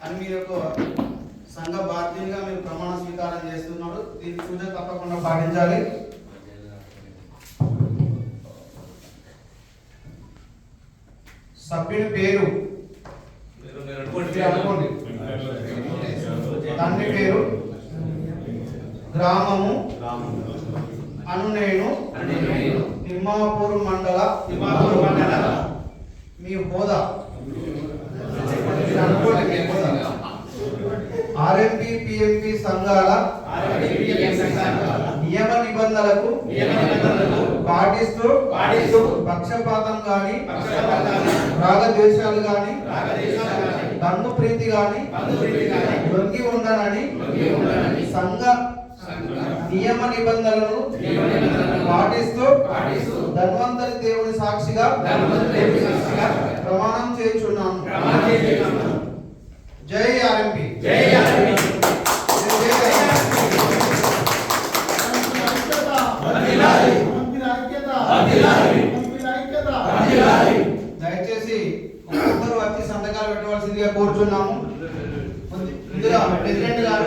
అని మీరు యొక్క సంఘ బాధ్యునిగా మీరు ప్రమాణ స్వీకారం చేస్తున్నారు. దీని పూజ తప్పకుండా పాటించాలి. సభ్యుని పేరు అనుకోండి. తండ్రి పేరు, గ్రామము అను నేను తిమ్మాపూర్ మండల మీ హోదా అనుకోండి. మీ హోదా ఆర్ఎంపీ పిఎంపి సంఘాల నియమ నిబంధనలకు పాటిస్తూ పక్షపాతం గాని రాగద్వేషాలు గాని బంధు ప్రీతి గాని లొంగి ఉండనని సంఘ నియమ నిబంధనలను పాటిస్తూ ధన్వంతరి దేవుని సాక్షిగా ప్రమాణం చేయుచున్నాను. జై ఆర్ఎంపీ. దయచేసి ఒక్కొక్కరు వచ్చి సంతకాలు పెట్టవలసిందిగా కోరుచున్నాము. ముందుగా ప్రెసిడెంట్ గారు